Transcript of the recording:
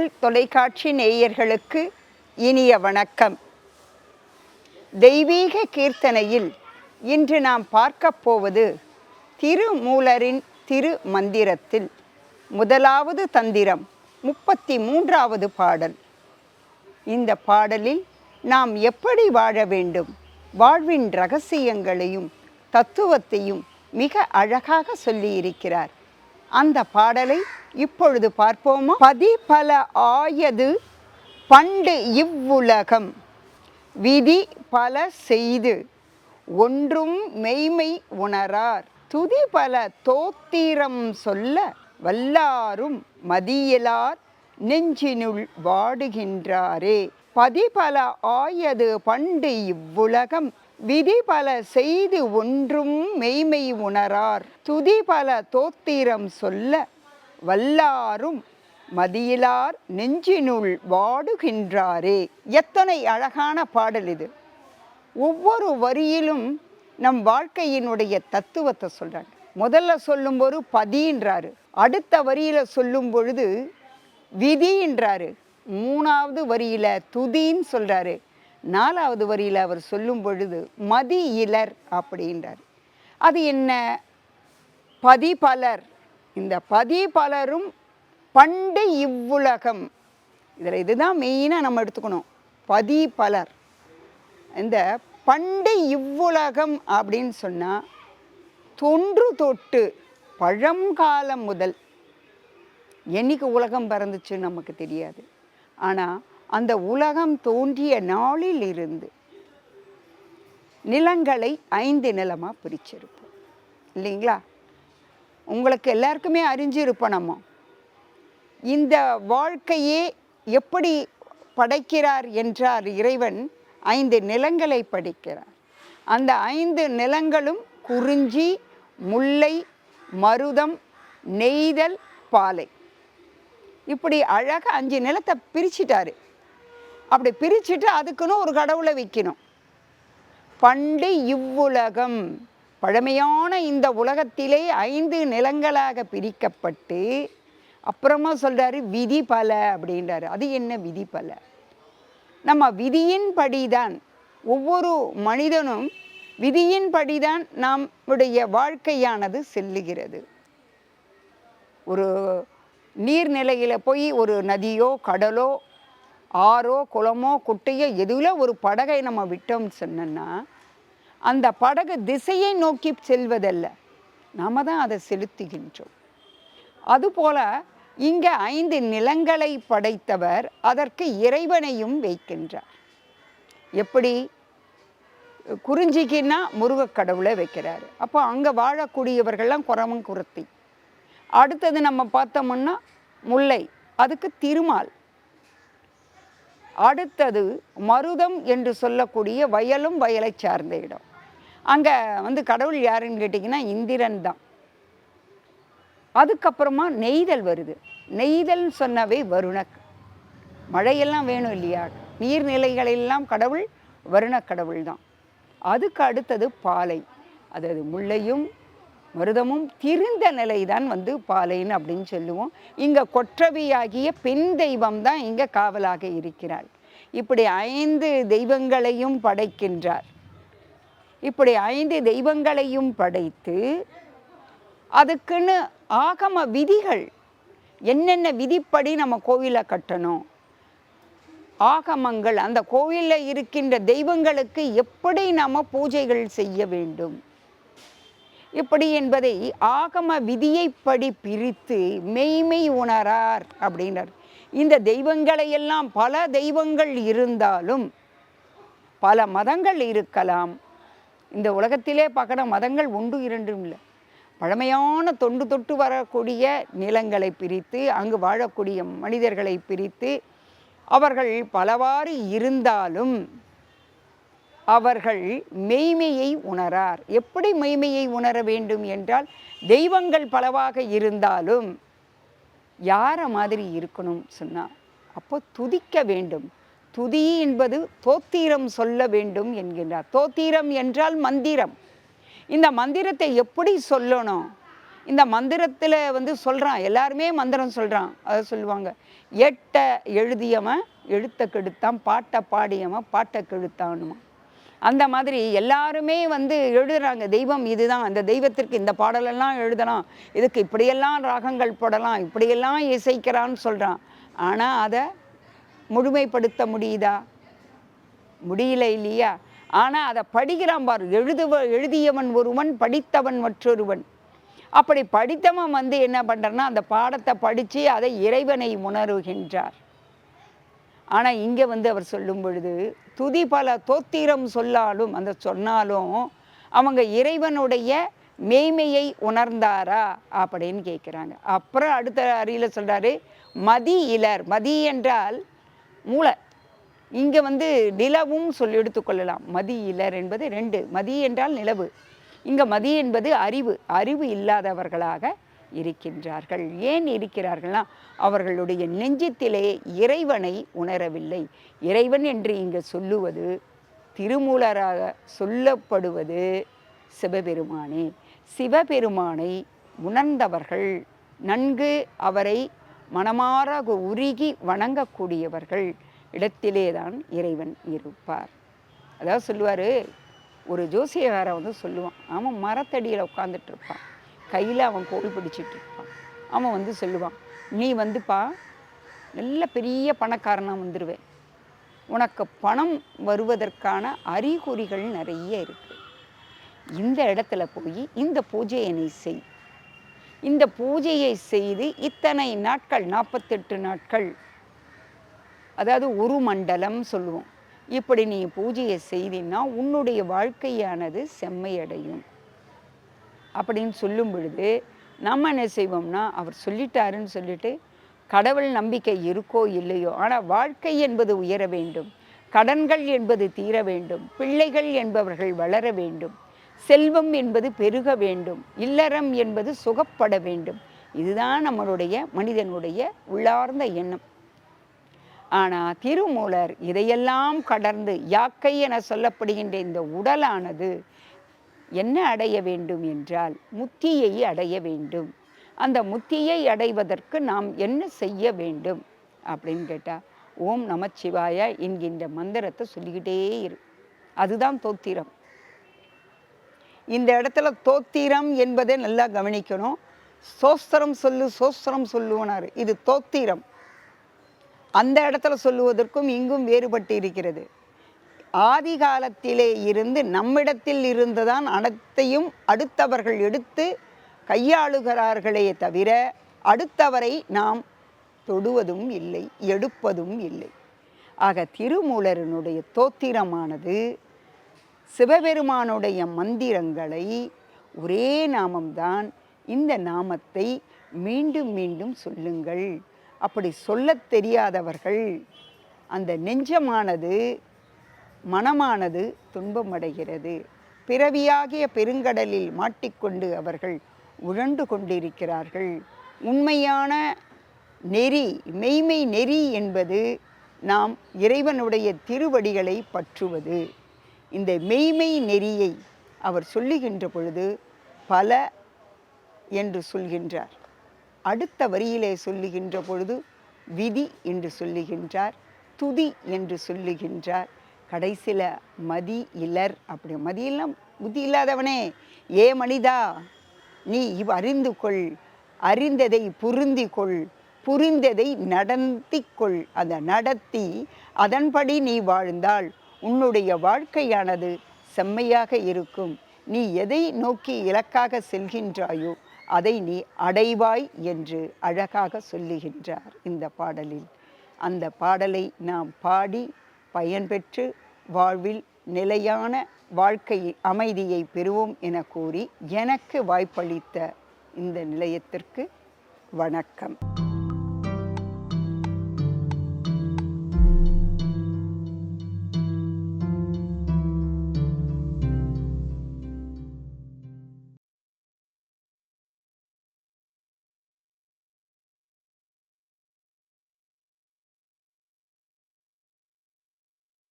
தென்றல் தொலைக்காட்சி நேயர்களுக்கு இனிய வணக்கம். தெய்வீக கீர்த்தனையில் இன்று நாம் பார்க்க போவது திருமூலரின் திரு மந்திரத்தில் முதலாவது தந்திரம் 33வது பாடல். இந்த பாடலில் நாம் எப்படி வாழ வேண்டும், வாழ்வின் இரகசியங்களையும் தத்துவத்தையும் மிக அழகாக சொல்லியிருக்கிறார். அந்த பாடலை இப்பொழுது பார்ப்போமா? பதிபல ஆயது பண்டு இவ்வுலகம், விதி பல செய்து ஒன்றும் மெய்மை உணரார், துதி பல தோத்திரம் சொல்ல வல்லாரும் மதியிலார் நெஞ்சினுள் வாடுகின்றாரே. பதிபல ஆயது பண்டு இவ்வுலகம், விதி பல செய்து ஒன்றும் மெய்மை உணரார், துதி பல தோத்திரம் சொல்ல வல்லாரும் மதியிலார் நெஞ்சினுள் வாடுகின்றாரே. எத்தனை அழகான பாடல் இது! ஒவ்வொரு வரியிலும் நம் வாழ்க்கையினுடைய தத்துவத்தை சொல்றாங்க. முதல்ல சொல்லும்போது பதின்றாரு, அடுத்த வரியில சொல்லும் பொழுது விதின்றாரு, மூணாவது வரியில துதின்னு சொல்றாரு, நாலாவது வரியில் அவர் சொல்லும் பொழுது மதி இலர் அப்படின்றார். அது என்ன? பதிபலர். இந்த பதிபலரும் பண்டு இவ்வுலகம், இதில் இதுதான் மெயினாக நம்ம எடுத்துக்கணும். பதிபலர், இந்த பண்டு இவ்வுலகம் அப்படின்னு சொன்னால் தொன்று தொட்டு பழங்காலம் முதல், என்னைக்கு உலகம் பிறந்துச்சுன்னு நமக்கு தெரியாது, ஆனால் அந்த உலகம் தோன்றிய நாளில் இருந்து நிலங்களை 5 நிலமாக பிரிச்சிருப்போம் இல்லைங்களா? உங்களுக்கு எல்லாருக்குமே அறிஞ்சிருப்போம். நம்ம இந்த வாழ்க்கையே எப்படி படைக்கிறார் என்றார் இறைவன், 5 நிலங்களை படைக்கிறார். அந்த 5 நிலங்களும் குறிஞ்சி, முல்லை, மருதம், நெய்தல், பாலை, இப்படி அழகாக 5 நிலத்தை பிரிச்சிட்டாரு. அப்படி பிரிச்சுட்டு அதுக்குன்னு ஒரு கடவுளை வைக்கணும். பண்டு இவ்வுலகம், பழமையான இந்த உலகத்திலே 5 நிலங்களாக பிரிக்கப்பட்டு அப்புறமா சொல்றாரு விதி பல அப்படின்றாரு. அது என்ன விதி பல? நம்ம விதியின்படிதான், ஒவ்வொரு மனிதனும் விதியின்படிதான் நம்முடைய வாழ்க்கையானது செல்லுகிறது. ஒரு நீர்நிலையில் போய் ஒரு நதியோ கடலோ ஆறோ குளமோ குட்டையோ எதுல ஒரு படகை நம்ம விட்டோம்னு சொன்னோன்னா அந்த படகு திசையை நோக்கி செல்வதல்ல, நாம தான் அதை செலுத்துகின்றோம். அதுபோல இங்கே 5 நிலங்களை படைத்தவர் அதற்கு இறைவனையும் வைக்கின்றார். எப்படி? குறிஞ்சிக்குன்னா முருகக் கடவுளை வைக்கிறாரு. அப்போ அங்கே வாழக்கூடியவர்கள்லாம் குரமன் குரத்தி. அடுத்தது நம்ம பார்த்தோம்னா முல்லை, அதுக்கு திருமால். அடுத்தது மருதம் என்று சொல்லக்கூடிய வயலும் வயலை சார்ந்த இடம். அங்கே கடவுள் யாருன்னு கேட்டிங்கன்னா இந்திரன் தான். அதுக்கப்புறமா நெய்தல் வருது. நெய்தல் சொன்னவே வருண, மழையெல்லாம் வேணும் இல்லையா, நீர்நிலைகளெல்லாம் கடவுள் வருண கடவுள் தான். அதுக்கு அடுத்தது பாலை, அதாவது முல்லையும் மருதமும் திரிந்த நிலை தான் பாலைன்னு அப்படின்னு சொல்லுவோம். இங்கே கொற்றவியாகிய பெண் தெய்வம் தான் இங்கே காவலாக இருக்கிறாள். இப்படி 5 தெய்வங்களையும் படைக்கின்றார். இப்படி 5 தெய்வங்களையும் படைத்து அதுக்குன்னு ஆகம விதிகள், என்னென்ன விதிப்படி நம்ம கோவிலை கட்டணும், ஆகமங்கள், அந்த கோவிலில் இருக்கின்ற தெய்வங்களுக்கு எப்படி நம்ம பூஜைகள் செய்ய வேண்டும், இப்படி என்பதை ஆகம விதியைப்படி பிரித்து மெய்மை உணரார் அப்படின்றார். இந்த தெய்வங்களையெல்லாம், பல தெய்வங்கள் இருந்தாலும் பல மதங்கள் இருக்கலாம். இந்த உலகத்திலே பார்க்குற மதங்கள் 1 2 இல்லை. பழமையான தொண்டு தொட்டு வரக்கூடிய நிலங்களை பிரித்து அங்கு வாழக்கூடிய மனிதர்களை பிரித்து அவர்கள் பலவாறு இருந்தாலும் அவர்கள் மெய்மையை உணரார். எப்படி மெய்மையை உணர வேண்டும் என்றால், தெய்வங்கள் பலவாக இருந்தாலும் யாரை மாதிரி இருக்கணும் சொன்னால், அப்போ துதிக்க வேண்டும். துதி என்பது தோத்திரம் சொல்ல வேண்டும் என்கின்றார். தோத்திரம் என்றால் மந்திரம். இந்த மந்திரத்தை எப்படி சொல்லணும்? இந்த மந்திரத்தில் வந்து சொல்கிறான், எல்லாருமே மந்திரம் சொல்கிறான். அதை சொல்லுவாங்க, எட்ட எழுதியவன் எழுத்த கெடுத்தான், பாட்டை பாடியவன் பாட்டை கெடுத்தானுமா. அந்த மாதிரி எல்லாருமே வந்து எழுதுறாங்க, தெய்வம் இதுதான், அந்த தெய்வத்திற்கு இந்த பாடலெல்லாம் எழுதலாம், இதுக்கு இப்படியெல்லாம் ராகங்கள் போடலாம், இப்படியெல்லாம் இசைக்கிறான்னு சொல்கிறான். ஆனால் அதை முழுமைப்படுத்த முடியுதா? முடியல இல்லையா? ஆனால் அதை படிக்கிறான் பாரு, எழுதியவன் ஒருவன், படித்தவன் மற்றொருவன். அப்படி படித்தவன் வந்து என்ன பண்ணுறான்னா, அந்த பாடத்தை படித்து அதை இறைவனை உணர்கின்றார். ஆனால் இங்கே வந்து அவர் சொல்லும் பொழுது, துதி பல தோத்திரம் சொல்லாலும், அந்த சொன்னாலும் அவங்க இறைவனுடைய மேய்மையை உணர்ந்தாரா அப்படின்னு கேட்குறாங்க. அப்புறம் அடுத்த அரியில் சொல்கிறாரு, மதி இலர். மதி என்றால் மூளை. இங்கே வந்து நிலவும் சொல்லி எடுத்துக்கொள்ளலாம். மதி இலர் என்பது 2. மதி என்றால் நிலவு, இங்கே மதி என்பது அறிவு. அறிவு இல்லாதவர்களாக இருக்கின்றார்கள். ஏன் இருக்கிறார்கள்னா, அவர்களுடைய நெஞ்சத்திலே இறைவனை உணரவில்லை. இறைவன் என்று இங்கே சொல்லுவது, திருமூலராக சொல்லப்படுவது சிவபெருமானே. சிவபெருமானை உணர்ந்தவர்கள், நன்கு அவரை மனமாற உருகி வணங்கக்கூடியவர்கள் இடத்திலே தான் இறைவன் இருப்பார். அதாவது சொல்லுவார், ஒரு ஜோசியக்காரன் வந்து சொல்லுவான், அவன் மரத்தடியில் உட்காந்துட்டு இருப்பான், கையில் அவன் கோல் பிடிச்சிட்டு இருப்பான். அவன் வந்து சொல்லுவான், நீ வந்துப்பா நல்ல பெரிய பணக்காரனாக வந்துடுவேன், உனக்கு பணம் வருவதற்கான அறிகுறிகள் நிறைய இருக்குது, இந்த இடத்துல போய் இந்த பூஜையை நீ செய், இந்த பூஜையை செய்து இத்தனை நாட்கள், 48 நாட்கள், அதாவது ஒரு மண்டலம் சொல்லுவோம், இப்படி நீ பூஜையை செய்தின்னா உன்னுடைய வாழ்க்கையானது செம்மையடையும் அப்படின்னு சொல்லும் பொழுது, நம்ம என்ன செய்வோம்னா, அவர் சொல்லிட்டாருன்னு சொல்லிட்டு கடவுள் நம்பிக்கை இருக்கோ இல்லையோ, ஆனால் வாழ்க்கை என்பது உயர வேண்டும், கடன்கள் என்பது தீர வேண்டும், பிள்ளைகள் என்பவர்கள் வளர வேண்டும், செல்வம் என்பது பெருக வேண்டும், இல்லறம் என்பது சுகப்பட வேண்டும். இதுதான் நம்மளுடைய மனிதனுடைய உள்ளார்ந்த எண்ணம். ஆனால் திருமூலர் இதையெல்லாம் கடந்து யாக்கை என சொல்லப்படுகின்ற இந்த உடலானது என்ன அடைய வேண்டும் என்றால் முத்தியை அடைய வேண்டும். அந்த முத்தியை அடைவதற்கு நாம் என்ன செய்ய வேண்டும் அப்படின்னு கேட்டால், ஓம் நமச்சிவாய என்கின்ற மந்திரத்தை சொல்லிக்கிட்டே இரு. அதுதான் தோத்திரம். இந்த இடத்துல தோத்திரம் என்பதை நல்லா கவனிக்கணும். சோஸ்திரம் சொல்லு, சோஸ்திரம் சொல்லுவனார், இது தோத்திரம். அந்த இடத்துல சொல்லுவதற்கும் இங்கும் வேறுபட்டு இருக்கிறது. ஆதி காலத்திலே இருந்து நம்மிடத்தில் இருந்துதான் அனைத்தையும் அடுத்தவர்கள் எடுத்து கையாளுகிறார்களே தவிர அடுத்தவரை நாம் தொடுவதும் இல்லை, எடுப்பதும் இல்லை. ஆக திருமூலரினுடைய தோத்திரமானது சிவபெருமானுடைய மந்திரங்களை, ஒரே நாமம்தான், இந்த நாமத்தை மீண்டும் மீண்டும் சொல்லுங்கள். அப்படி சொல்ல தெரியாதவர்கள் அந்த நெஞ்சமானது, மனமானது துன்பமடைகிறது. பிறவியாகிய பெருங்கடலில் மாட்டிக்கொண்டு அவர்கள் உழண்டு கொண்டிருக்கிறார்கள். உண்மையான நெறி, மெய்மை நெறி என்பது நாம் இறைவனுடைய திருவடிகளை பற்றுவது. இந்த மெய்மை நெறியை அவர் சொல்லுகின்ற பொழுது பல என்று சொல்கின்றார். அடுத்த வரியிலே சொல்லுகின்ற பொழுது விதி என்று சொல்லுகின்றார், துதி என்று சொல்லுகின்றார், கடைசியில் மதி இலர். அப்படி மதியெல்லாம் புத்தி இல்லாதவனே, ஏ மனிதா நீ அறிந்து கொள், அறிந்ததை புரிந்து கொள், புரிந்ததை நடத்தி கொள். அதை நடத்தி அதன்படி நீ வாழ்ந்தால் உன்னுடைய வாழ்க்கையானது செம்மையாக இருக்கும். நீ எதை நோக்கி இலக்காக செல்கின்றாயோ அதை நீ அடைவாய் என்று அழகாக சொல்லுகின்றார் இந்த பாடலில். அந்த பாடலை நாம் பாடி பயன்பெற்று வாழ்வில் நிலையான வாழ்க்கை அமைதியை பெறுவோம் என கூறி எனக்கு வாய்ப்பளித்த இந்த நிலையத்திற்கு வணக்கம்.